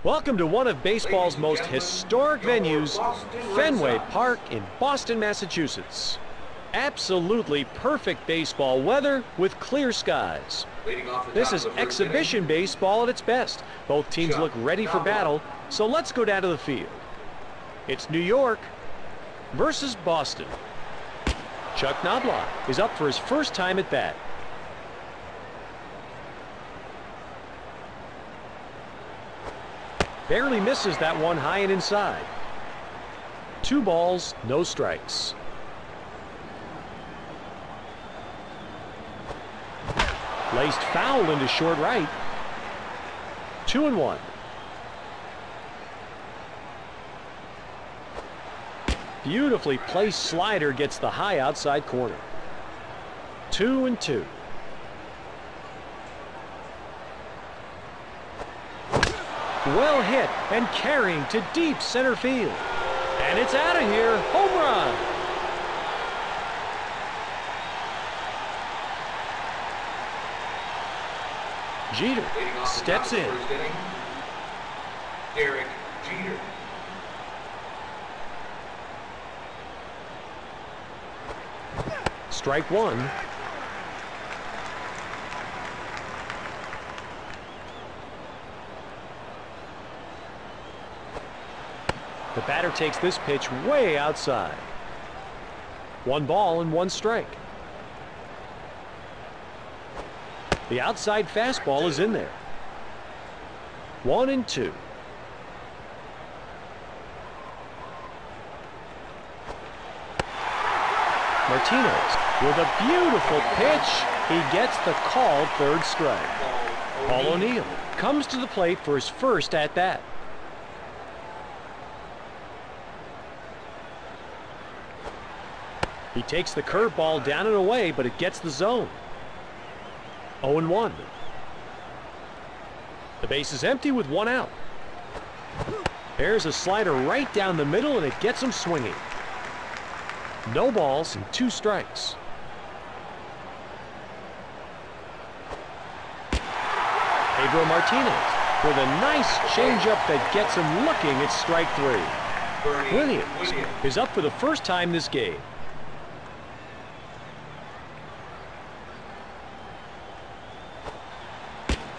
Welcome to one of baseball's most historic venues, Fenway Park in Boston, Massachusetts. Absolutely perfect baseball weather with clear skies. This is exhibition baseball at its best. Both teams look ready for battle, so let's go down to the field. It's New York versus Boston. Chuck Knobloch is up for his first time at bat. Barely misses that one high and inside. 2 balls, no strikes. Laced foul into short right. 2-1. Beautifully placed slider gets the high outside corner. 2-2. Well hit and carrying to deep center field. And it's out of here. Home run. Jeter steps in. Derek Jeter. Strike 1. The batter takes this pitch way outside. 1 ball and 1 strike. The outside fastball is in there. 1-2. Martinez with a beautiful pitch. He gets the called third strike. Paul O'Neill comes to the plate for his first at-bat. He takes the curveball down and away, but it gets the zone. 0-1. The base is empty with 1 out. There's a slider right down the middle, and it gets him swinging. No balls and 2 strikes. Pedro Martinez with a nice changeup that gets him looking at strike 3. Williams is up for the first time this game.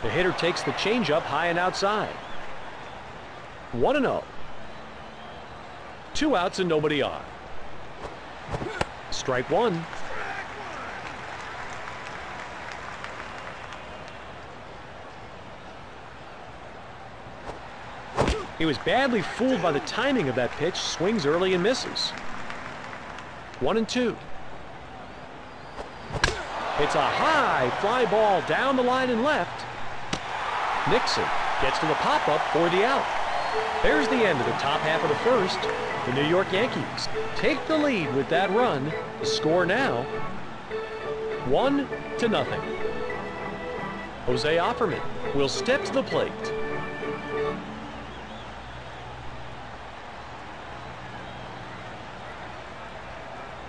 The hitter takes the changeup high and outside. 1-0. 2 outs and nobody on. Strike 1. He was badly fooled by the timing of that pitch. Swings early and misses. 1-2. It's a high fly ball down the line and left. Nixon gets to the pop-up for the out. There's the end of the top half of the first. The New York Yankees take the lead with that run. The score now 1-0. Jose Offerman will step to the plate.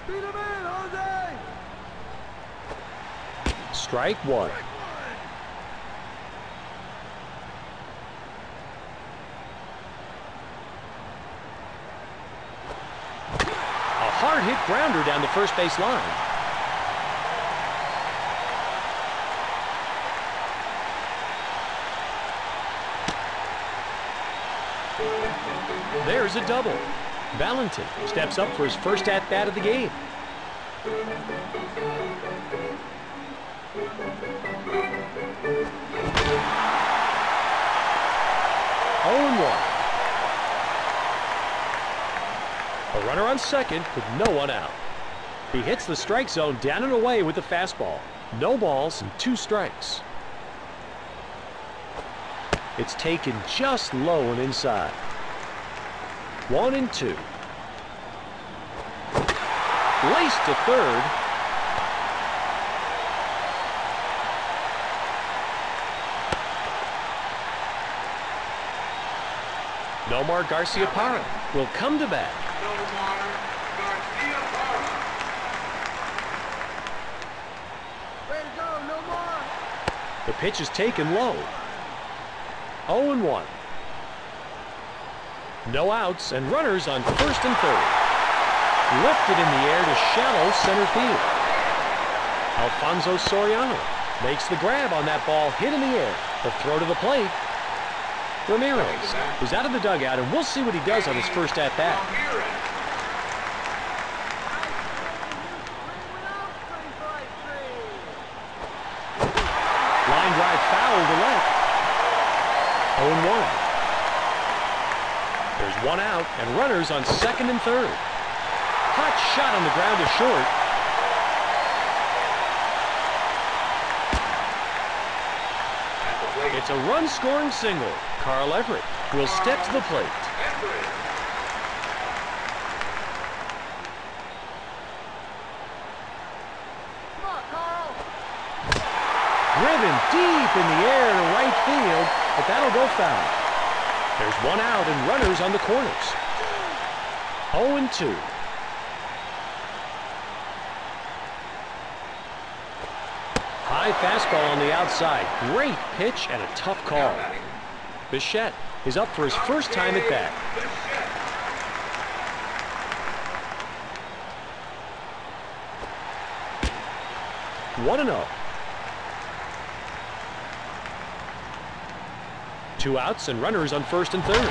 Beat him in, Jose! Strike 1. Hard hit grounder down the first base line. There's a double. Valentin steps up for his first at-bat of the game. A runner on second with no one out. He hits the strike zone down and away with the fastball. No balls and 2 strikes. It's taken just low and inside. 1-2. Laced to third. Nomar Garciaparra will come to bat. Way to go, Nomar! The pitch is taken low. 0-1. No outs and runners on first and third. Lifted in the air to shallow center field. Alfonso Soriano makes the grab on that ball hit in the air. The throw to the plate. Ramirez is out of the dugout, and we'll see what he does on his first at-bat. Line drive foul to left. 0-1. There's one out and runners on second and third. Hot shot on the ground to short. It's a run-scoring single. Carl Everett will step to the plate. Come on, Carl. Driven deep in the air to right field, but that'll go foul. There's one out and runners on the corners. 0-2. High fastball on the outside. Great pitch and a tough call. Bichette is up for his first time at bat. One and 0. Two outs and runners on first and third.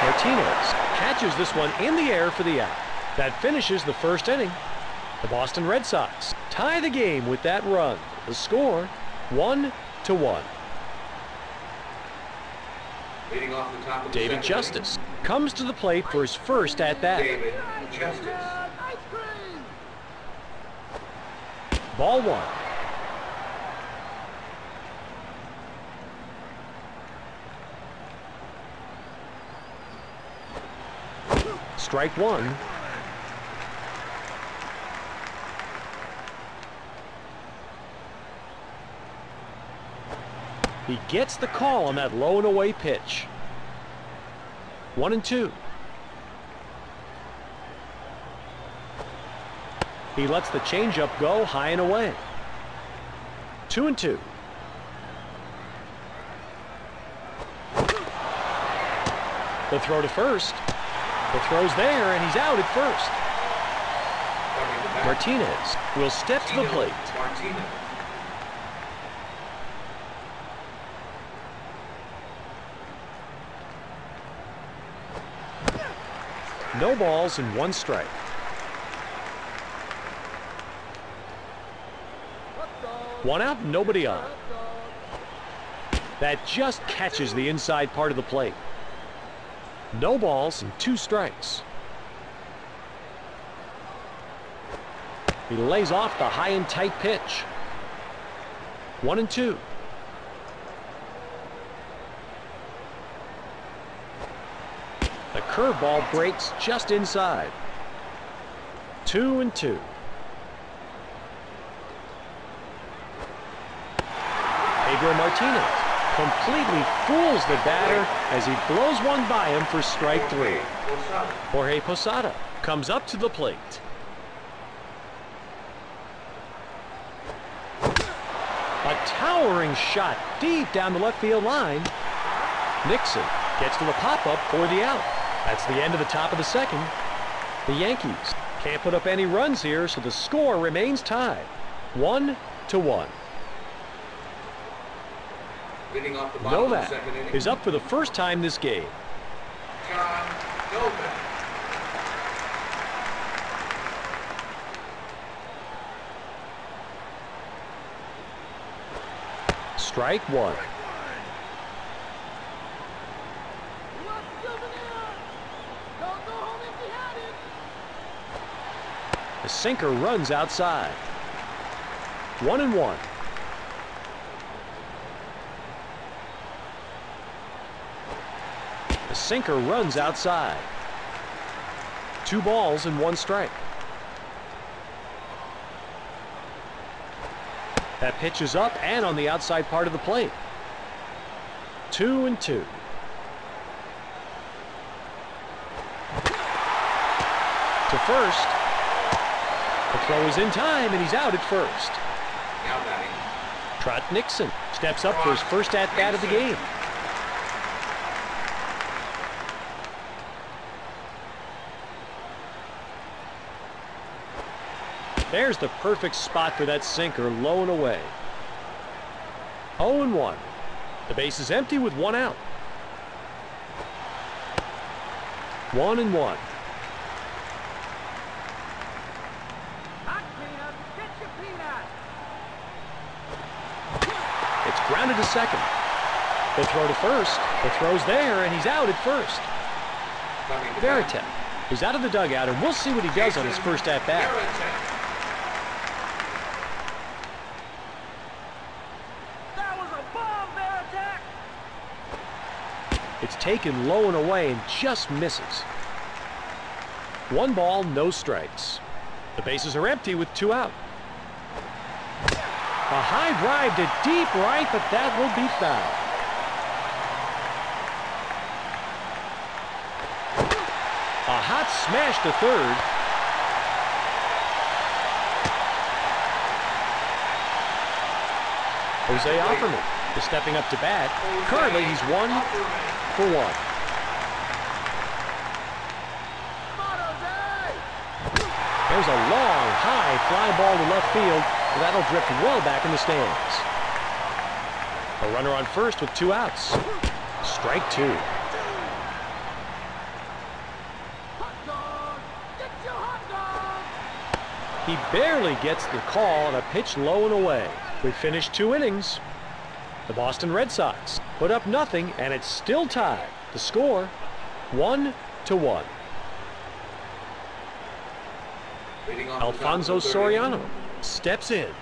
Martinez catches this one in the air for the out. That finishes the first inning. The Boston Red Sox tie the game with that run. The score, 1-1. David Justice comes to the plate for his first at-bat. Ball one. Strike one. He gets the call on that low and away pitch. 1-2. He lets the changeup go high and away. 2-2. The throw to first. The throw's there, and he's out at first. Martinez will step to the plate. No balls and one strike. One out, nobody on. That just catches the inside part of the plate. No balls and two strikes. He lays off the high and tight pitch. 1-2. The curveball breaks just inside. 2-2. Pedro Martinez completely fools the batter as he blows one by him for strike three. Jorge Posada comes up to the plate. A towering shot deep down the left field line. Nixon gets to the pop-up for the out. That's the end of the top of the second. The Yankees can't put up any runs here, so the score remains tied. 1-1. Novak is up for the first time this game. Strike one. The sinker runs outside. 1-1. The sinker runs outside. 2 balls and 1 strike. That pitch is up and on the outside part of the plate. 2-2. To first. The throw is in time and he's out at first. Trot Nixon steps up for his first at-bat of the game. There's the perfect spot for that sinker, low and away. 0-1. The base is empty with one out. 1-1. It's grounded to second. The throw to first. The throw's there, and he's out at first. Veritek is out of the dugout, and we'll see what he does on his first at-bat. That was a bomb, Veritek! It's taken low and away and just misses. 1 ball, no strikes. The bases are empty with 2 out. A high drive to deep right, but that will be foul. A hot smash to third. Jose Offerman is stepping up to bat. Currently, he's 1-for-1. There's a long, high fly ball to left field. That'll drift well back in the stands. A runner on first with 2 outs. Strike 2. He barely gets the call on a pitch low and away. We finished 2 innings. The Boston Red Sox put up nothing, and it's still tied. The score, 1-1. Alfonso Soriano steps in.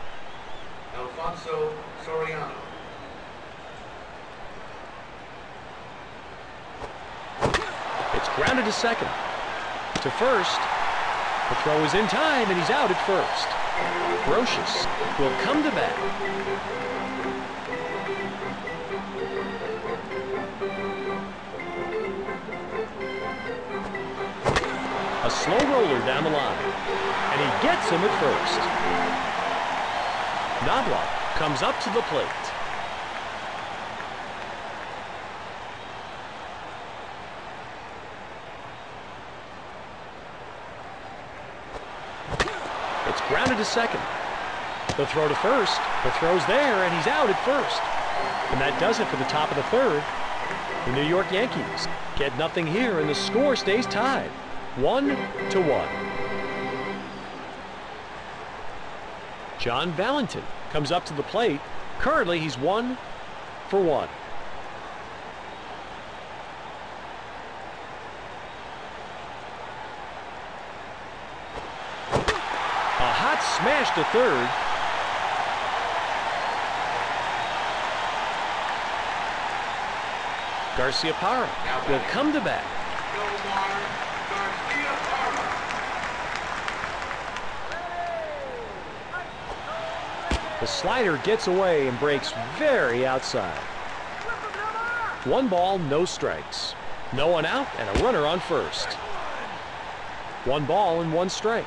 Alfonso Soriano. It's grounded to second. To first. The throw is in time, and he's out at first. Brocious will come to bat. A slow roller down the line, and he gets him at first. Knobloch comes up to the plate. It's grounded to second. The throw to first. The throw's there, and he's out at first. And that does it for the top of the third. The New York Yankees get nothing here, and the score stays tied. 1-1. John Valentin comes up to the plate. Currently, he's 1-for-1. A hot smash to third. Garcia Parra will come to bat. The slider gets away and breaks very outside. 1 ball, no strikes. No one out and a runner on first. 1 ball and 1 strike.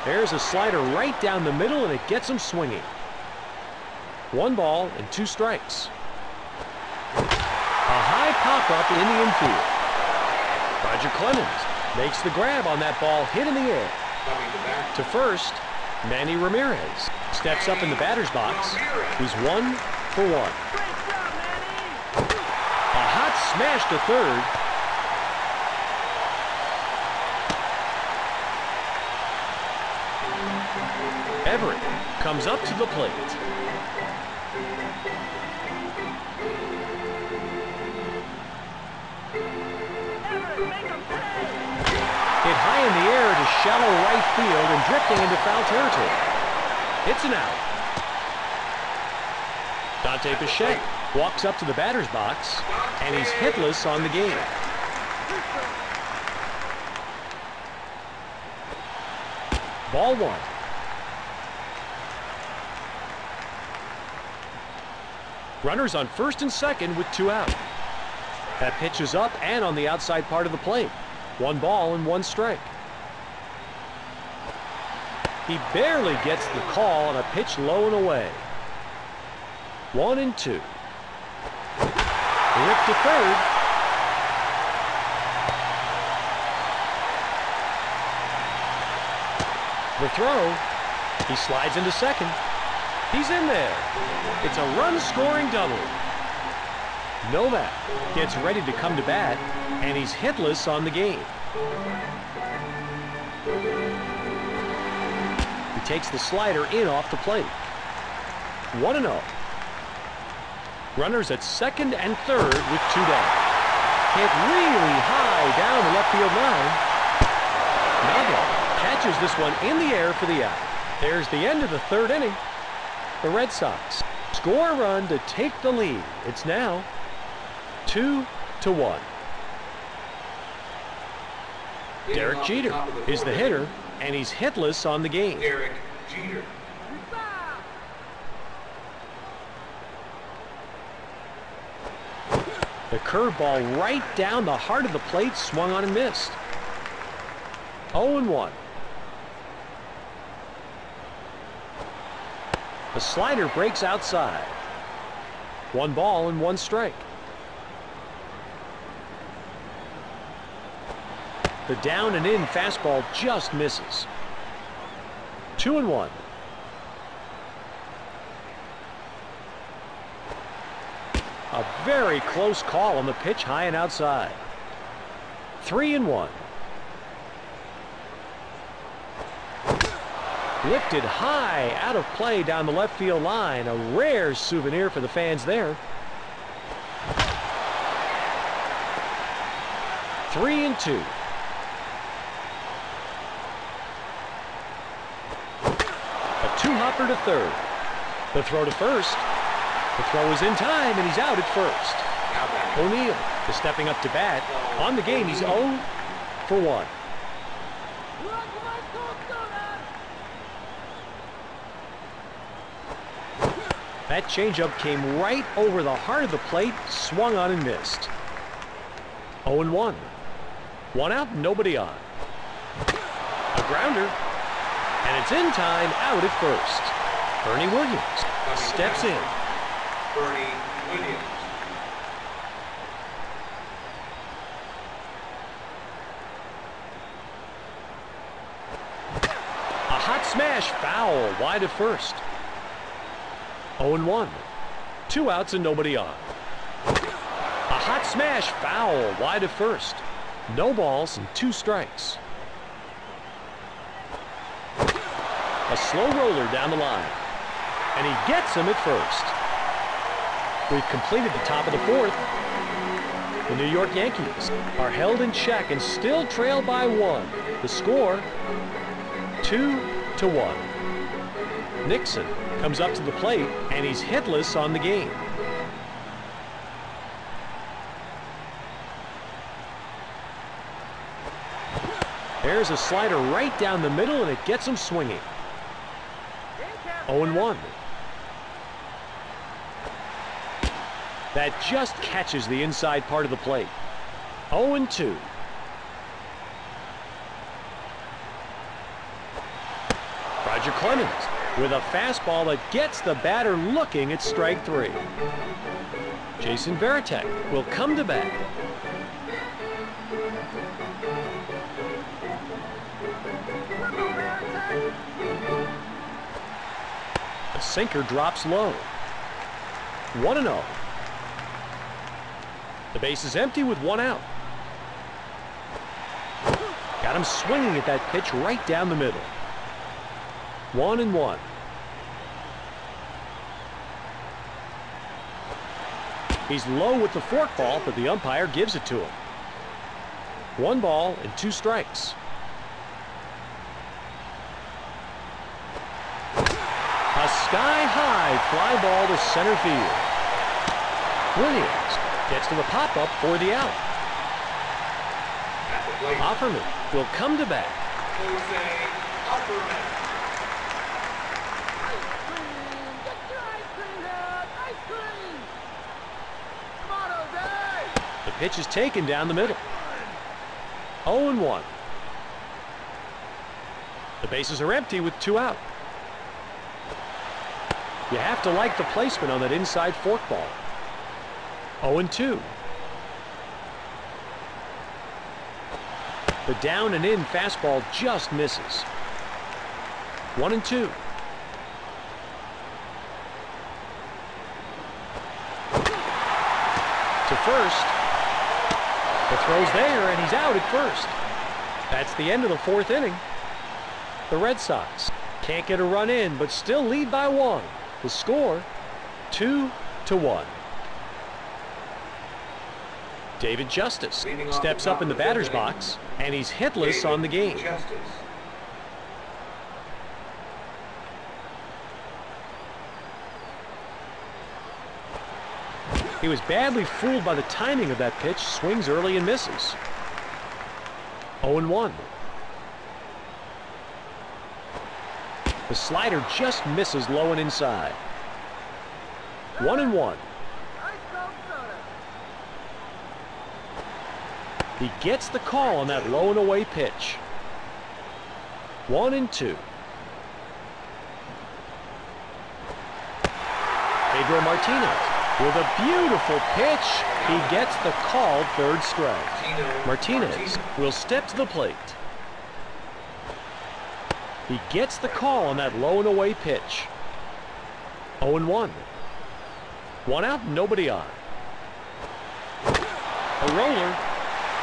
There's a slider right down the middle, and it gets him swinging. 1 ball and 2 strikes. A high pop-up in the infield. Roger Clemens makes the grab on that ball hit in the air. To first, Manny Ramirez steps up in the batter's box. He's 1-for-1. A hot smash to third. Everett comes up to the plate. Hit high in the air to shallow right field and drifting into foul territory. It's an out. Dante Bichette walks up to the batter's box, and he's hitless on the game. Ball 1. Runners on first and second with 2 out. That pitch is up and on the outside part of the plate. 1 ball and 1 strike. He barely gets the call on a pitch low and away. 1-2. Rip to third. The throw. He slides into second. He's in there. It's a run-scoring double. Novak gets ready to come to bat, and he's hitless on the game. He takes the slider in off the plate. 1-0. Runners at second and third with 2 down. Hit really high down the left field line. Novak catches this one in the air for the out. There's the end of the 3rd inning. The Red Sox score a run to take the lead. It's now 2-1. Derek Jeter is the hitter, and he's hitless on the game. Derek Jeter. The curveball right down the heart of the plate, swung on and missed. 0-1. The slider breaks outside. 1 ball and 1 strike. The down and in fastball just misses. 2-1. A very close call on the pitch, high and outside. 3-1. Lifted high out of play down the left field line. A rare souvenir for the fans there. 3-2. A 2-hopper to third. The throw to first. The throw is in time, and he's out at first. O'Neill is stepping up to bat. On the game, he's 0 for 1. That changeup came right over the heart of the plate, swung on and missed. 0-1. 1 out, nobody on. A grounder, and it's in time, out at first. Bernie Williams steps in. Bernie Williams. A hot smash, foul, wide of first. 0-1. 2 outs and nobody on. A hot smash, foul, wide of first. No balls and 2 strikes. A slow roller down the line. And he gets him at first. We've completed the top of the 4th. The New York Yankees are held in check and still trail by 1. The score, 2-1. Nixon comes up to the plate, and he's hitless on the game. There's a slider right down the middle, and it gets him swinging. 0-1. That just catches the inside part of the plate. 0-2. Roger Clemens with a fastball that gets the batter looking at strike 3. Jason Varitek will come to bat. The sinker drops low. 1-0. The base is empty with 1 out. Got him swinging at that pitch right down the middle. 1-1. He's low with the forkball, but the umpire gives it to him. 1 ball and 2 strikes. A sky-high fly ball to center field. Williams gets to the pop-up for the out. Offerman will come to bat. Jose Offerman. The pitch is taken down the middle. 0-1. The bases are empty with 2 out. You have to like the placement on that inside forkball. 0-2. The down and in fastball just misses. 1-2. To first. The throw's there, and he's out at first. That's the end of the fourth inning. The Red Sox can't get a run in, but still lead by 1. The score, 2-1. David Justice steps up in the batter's box, and he's hitless on the game. He was badly fooled by the timing of that pitch. Swings early and misses. 0-1. The slider just misses low and inside. 1-1. He gets the call on that low and away pitch. 1-2. Pedro Martinez with a beautiful pitch. He gets the called third strike. Martinez will step to the plate. He gets the call on that low and away pitch. 0-1. 1 out, nobody on. A roller,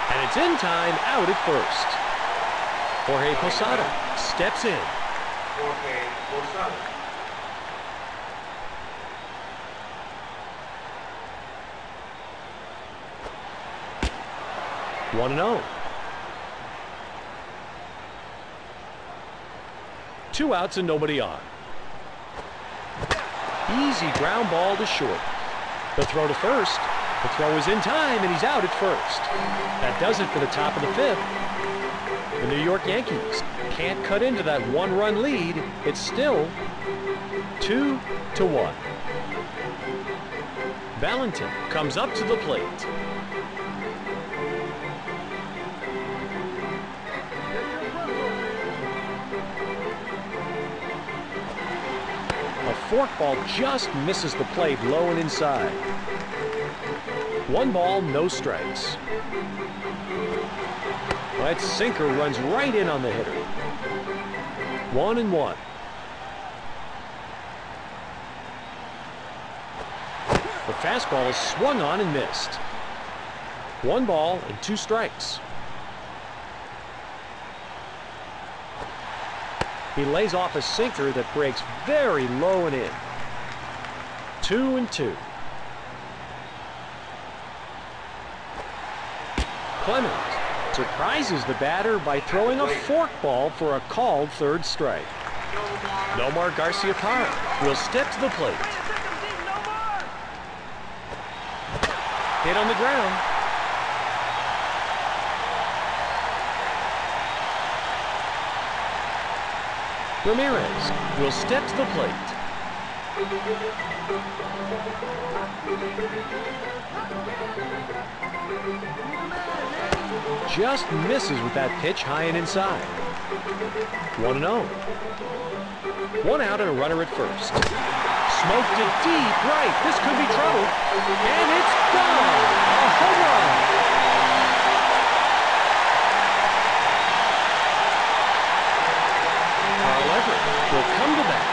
and it's in time, out at first. Jorge Posada steps in. Jorge Posada. 1-0. 2 outs and nobody on. Easy ground ball to short. The throw to first. The throw is in time, and he's out at first. That does it for the top of the 5th. The New York Yankees can't cut into that 1-run lead. It's still 2-1. Valentin comes up to the plate. A forkball just misses the plate low and inside. 1 ball, no strikes. That sinker runs right in on the hitter. 1-1. The fastball is swung on and missed. 1 ball and 2 strikes. He lays off a sinker that breaks very low and in. 2-2. Clemens surprises the batter by throwing a forkball for a called third strike. Nomar Garciaparra will step to the plate. Hit on the ground. Ramirez will step to the plate. Just misses with that pitch high and inside. 1-0. 1 out and a runner at first. Smoked it deep right. This could be trouble. And it's gone. A home run. Will come to that.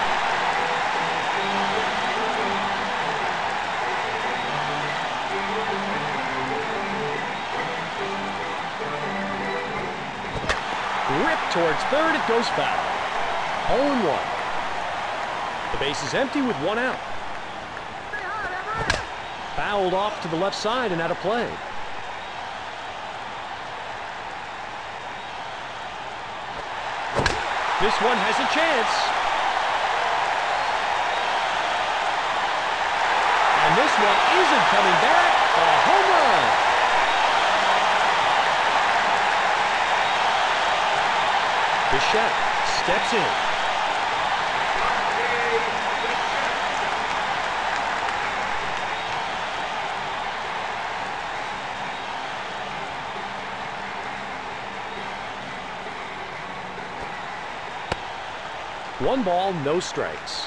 Ripped towards third, it goes foul. 0-1. The base is empty with 1 out. Fouled off to the left side and out of play. This one has a chance. And this one isn't coming back. A home run. Bichette steps in. One ball, no strikes.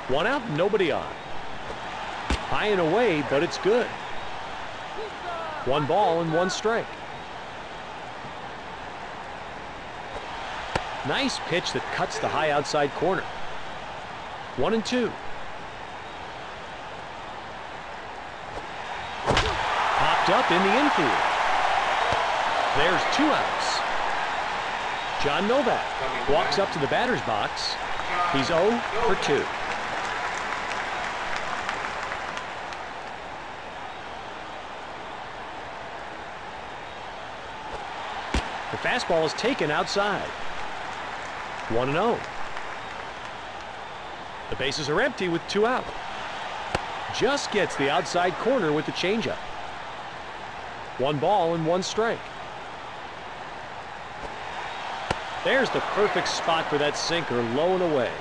1 out, nobody on. High and away, but it's good. 1 ball and 1 strike. Nice pitch that cuts the high outside corner. 1-2. Popped up in the infield. There's 2 outs. John Novak walks up to the batter's box. He's 0 for 2. The fastball is taken outside. 1-0. The bases are empty with 2 out. Just gets the outside corner with the changeup. 1 ball and 1 strike. There's the perfect spot for that sinker, low and away.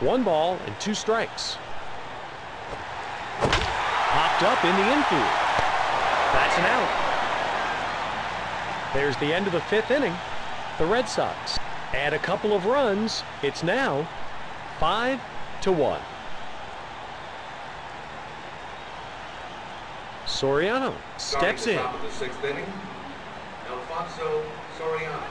1 ball and 2 strikes. Popped up in the infield. That's an out. There's the end of the 5th inning. The Red Sox add a couple of runs. It's now 5-1. Soriano steps in. Top of the 6th inning, Alfonso Soriano.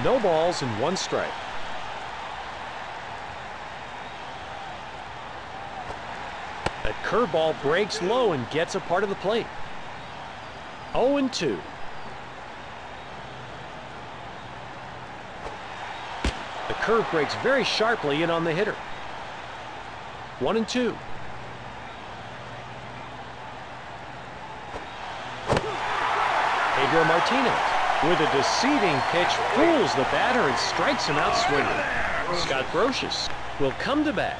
No balls and 1 strike. That curveball breaks low and gets a part of the plate. 0-2. The curve breaks very sharply in on the hitter. 1-2. Pedro Martinez with a deceiving pitch fools the batter and strikes him out swinging. Scott Brocious will come to bat.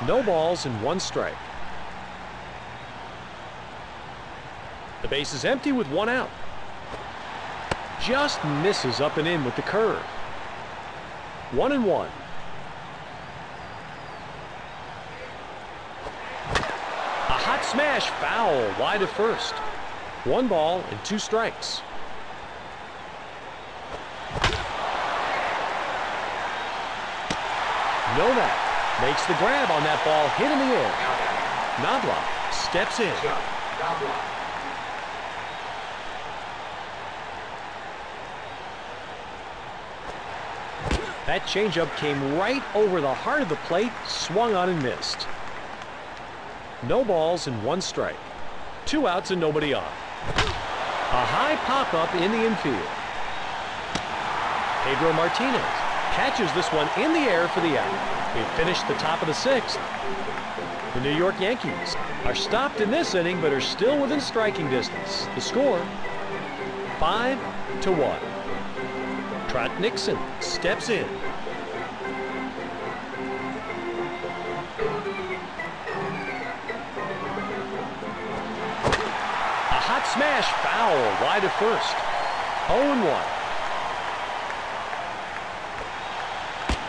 No balls and 1 strike. The base is empty with 1 out. Just misses up and in with the curve. 1-1. A hot smash foul wide of first. 1 ball and 2 strikes. Novak makes the grab on that ball hit in the air. Knobloch steps in. That changeup came right over the heart of the plate, swung on and missed. No balls and 1 strike. 2 outs and nobody on. A high pop-up in the infield. Pedro Martinez catches this one in the air for the out. We finished the top of the 6th. The New York Yankees are stopped in this inning but are still within striking distance. The score, 5-1. Trot Nixon steps in. A hot smash foul wide of first. 0-1.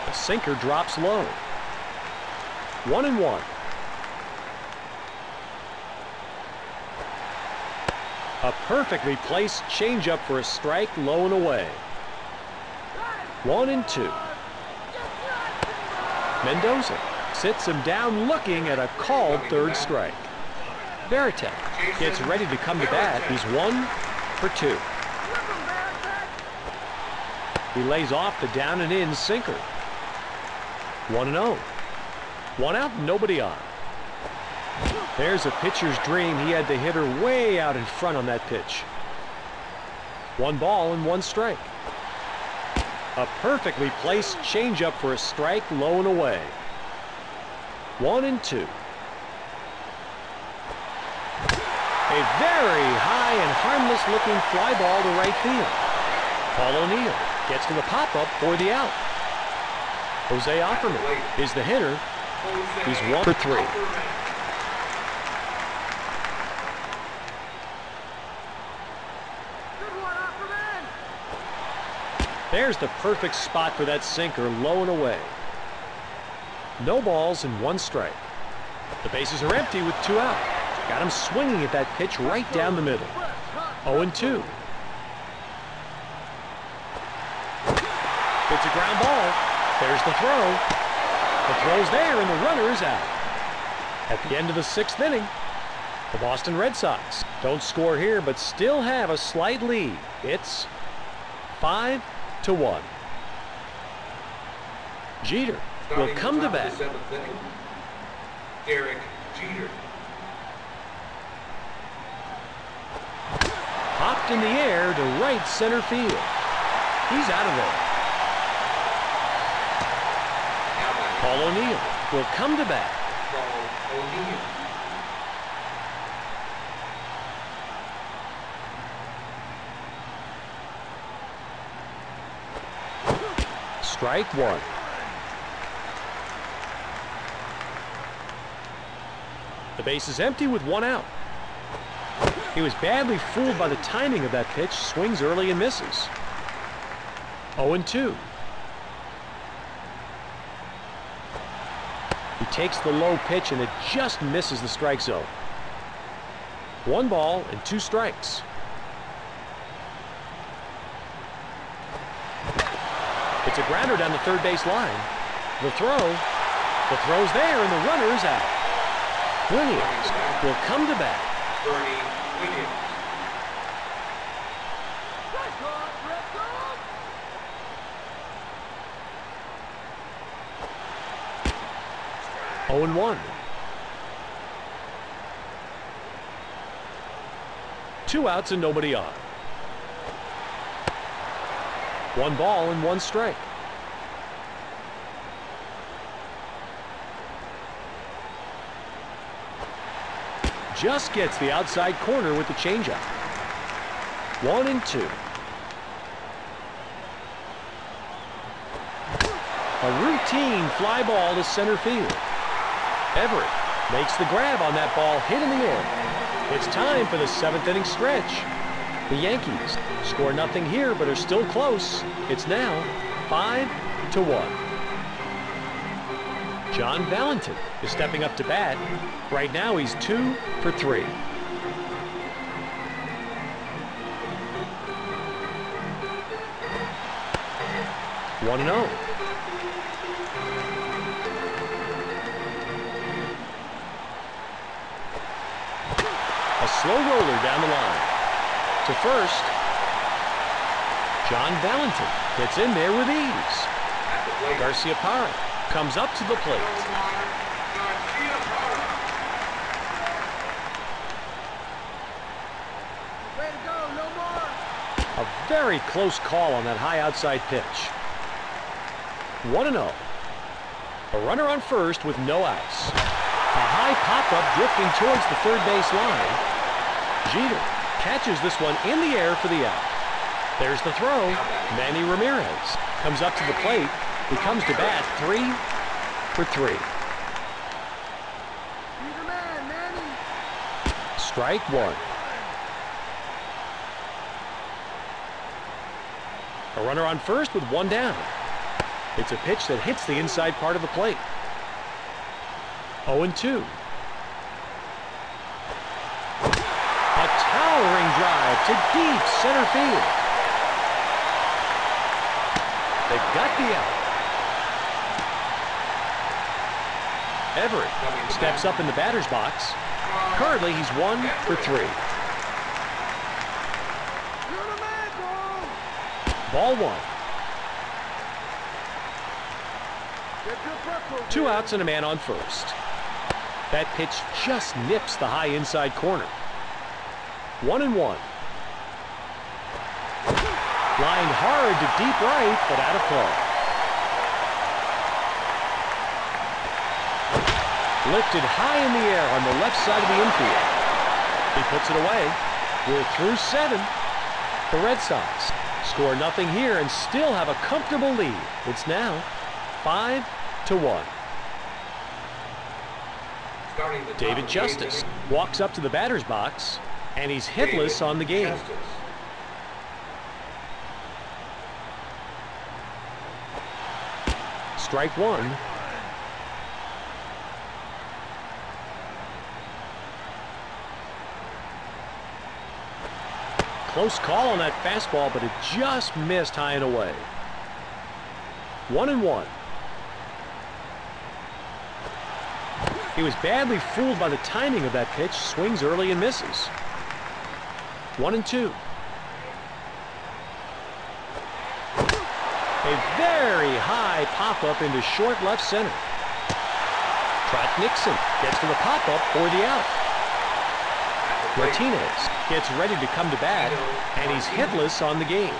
The sinker drops low. 1-1. A perfectly placed changeup for a strike, low and away. 1-2. Mendoza sits him down looking at a called 3rd strike. Veritek gets ready to come to bat. He's 1 for 2. He lays off the down and in sinker. 1-0. 1 out, nobody on. There's a pitcher's dream. He had the hitter way out in front on that pitch. 1 ball and 1 strike. A perfectly placed changeup for a strike, low and away. 1-2. A very high and harmless looking fly ball to right field. Paul O'Neill gets to the pop-up for the out. Jose Offerman is the hitter. He's 1 for 3. There's the perfect spot for that sinker, low and away. No balls and 1 strike. The bases are empty with 2 out. Got him swinging at that pitch right down the middle. 0-2. The It's a ground ball. There's the throw. The throw's there, and the runner is out. At the end of the 6th inning, the Boston Red Sox don't score here, but still have a slight lead. It's 5-1. Jeter will come to bat. Derek Jeter. Popped in the air to right center field. He's out of there. Paul O'Neill will come to bat. Paul O'Neill. Strike one. The base is empty with one out. He was badly fooled by the timing of that pitch. Swings early and misses. 0-2. He takes the low pitch and it just misses the strike zone. 1 ball and 2 strikes. It's a grounder down the third base line. The throw's there and the runner is out. Williams will come to bat. Bernie Williams. 0-1. 2 outs and nobody on. 1 ball and 1 strike. Just gets the outside corner with the changeup. 1-2. A routine fly ball to center field. Everett makes the grab on that ball, hit in the air. It's time for the 7th inning stretch. The Yankees score nothing here, but are still close. It's now 5-1. John Valentin is stepping up to bat. Right now he's 2 for 3. One and 0. A slow roller down the line. To first. John Valentin gets in there with ease. Garcia Parra comes up to the plate. Way to go, no more. A very close call on that high outside pitch. 1-0. A runner on first with no outs. A high pop-up drifting towards the third base line. Jeter catches this one in the air for the out. There's the throw. Manny Ramirez comes up to the plate. He comes to bat 3 for 3. Be the man, Manny. Strike one. A runner on first with 1 down. It's a pitch that hits the inside part of the plate. 0-2. A towering drive to deep center field. They got the out. Everett steps up in the batter's box. Currently, he's 1 for 3. You're the man, Cole. Ball 1. Get your breakfast. 2 outs and a man on first. That pitch just nips the high inside corner. 1-1. Lined hard to deep right, but out of play. Lifted high in the air on the left side of the infield. He puts it away. We're through 7. The Red Sox score nothing here and still have a comfortable lead. It's now 5-1. David Justice walks up to the batter's box, and he's hitless on the game. Strike one. Close call on that fastball, but it just missed high and away. 1-1. He was badly fooled by the timing of that pitch. Swings early and misses. 1-2. A very high pop-up into short left center. Trot Nixon gets to the pop-up for the out. Martinez gets ready to come to bat, and he's hitless on the game.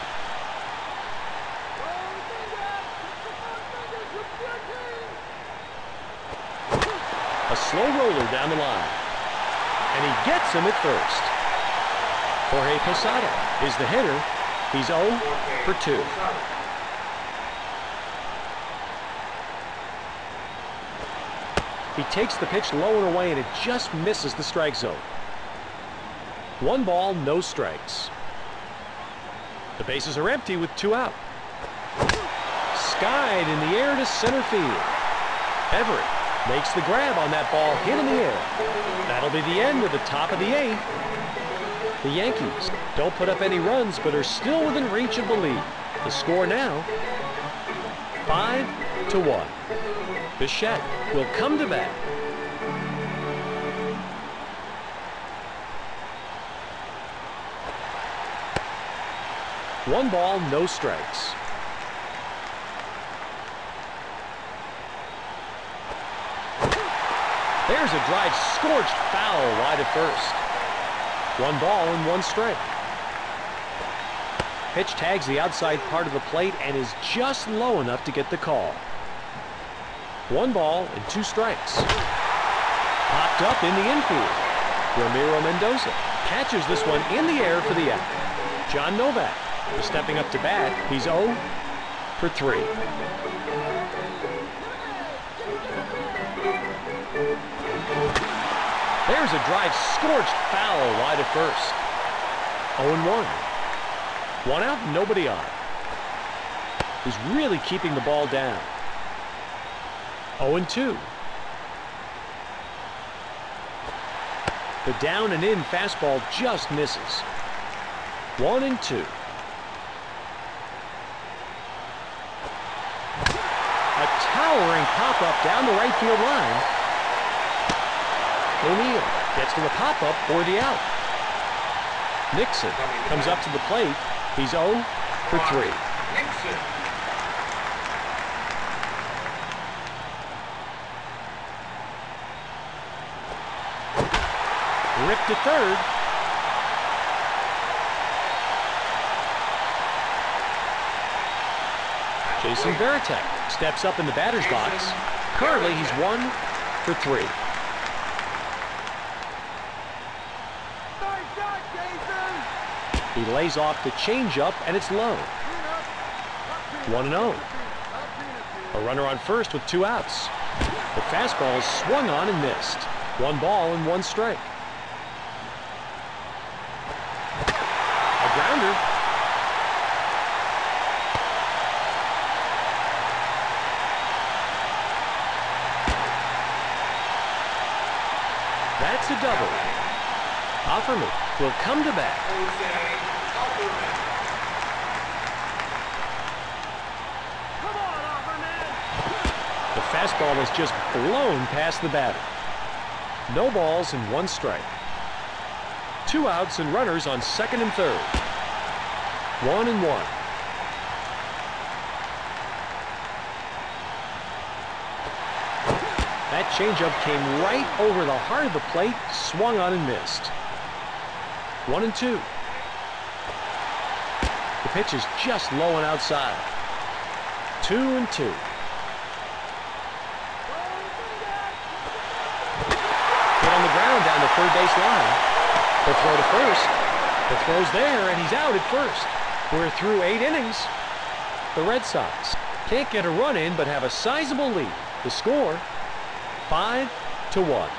A slow roller down the line, and he gets him at first. Jorge Posada is the hitter. He's 0 for 2. He takes the pitch low and away, and it just misses the strike zone. 1 ball, no strikes. The bases are empty with 2 out. Skied in the air to center field. Everett makes the grab on that ball, hit in the air. That'll be the end of the top of the 8th. The Yankees don't put up any runs, but are still within reach of the lead. The score now, 5-1. Bichette will come to bat. One ball, no strikes. There's a drive scorched foul wide of first. 1 ball and 1 strike. Pitch tags the outside part of the plate and is just low enough to get the call. 1 ball and 2 strikes. Popped up in the infield. Ramiro Mendoza catches this one in the air for the out. John Novak is stepping up to bat. He's 0 for 3. There's a drive scorched foul wide of first. 0-1. 1 out, nobody on. He's really keeping the ball down. 0-2. The down and in fastball just misses. 1-2. A towering pop-up down the right field line. O'Neill gets to the pop-up for the out. Nixon comes up to the plate. He's 0 for 3. Nixon. Ripped to third. Jason Varitek steps up in the batter's box. Currently, he's 1 for 3. Nice shot, Jason. He lays off the changeup, and it's low. 1-0. A runner on first with 2 outs. The fastball is swung on and missed. 1 ball and 1 strike. A grounder. That's a double. Offerman will come to bat. Come on, Offerman. The fastball is just blown past the batter. No balls and 1 strike. 2 outs and runners on second and third. 1-1. That changeup came right over the heart of the plate, swung on and missed. 1-2. The pitch is just low and outside. 2-2. Hit on the ground down the third base line. The throw to first. The throw's there, and he's out at first. We're through 8 innings. The Red Sox can't get a run in, but have a sizable lead. The score, 5-1.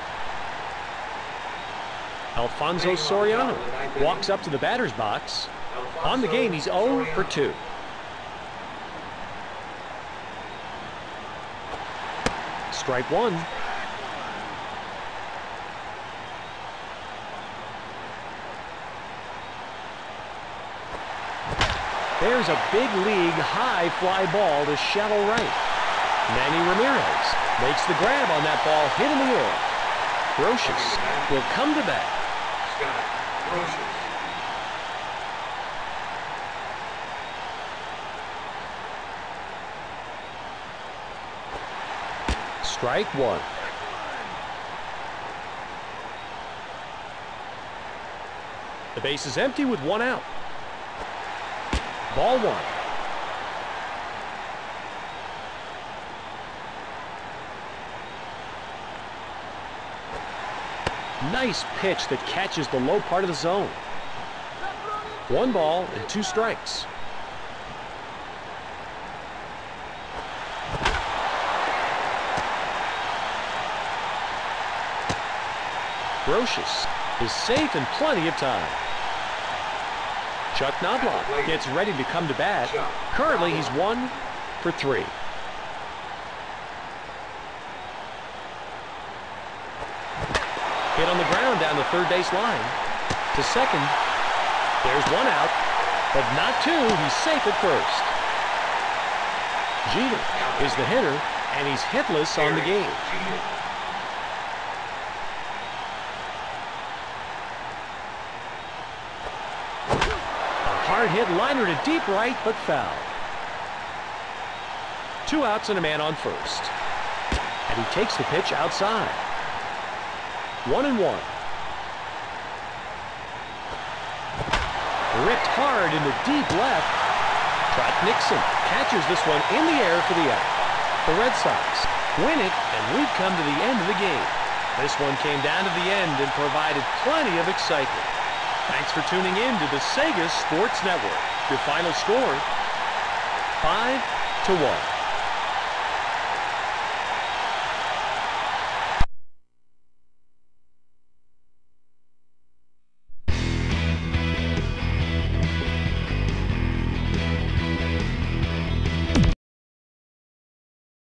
Alfonso Soriano walks up to the batter's box. On the game, he's 0 for 2. Strike 1. There's a big league high fly ball to shallow right. Manny Ramirez makes the grab on that ball, hit in the air. Brocious will come to bat. Scott Brocious. Strike one. The base is empty with one out. Ball one. Nice pitch that catches the low part of the zone. 1 ball and 2 strikes. Brocious is safe in plenty of time. Chuck Knobloch gets ready to come to bat. Currently, he's 1 for 3. Hit on the ground down the third base line. To second. There's 1 out, but not 2. He's safe at first. Jeter is the hitter, and he's hitless on the game. Hard hit liner to deep right, but foul. 2 outs and a man on first. And he takes the pitch outside. 1-1. Ripped hard into deep left. Trot Nixon catches this one in the air for the out. The Red Sox win it, and we've come to the end of the game. This one came down to the end and provided plenty of excitement. Thanks for tuning in to the Sega Sports Network. Your final score, 5-1.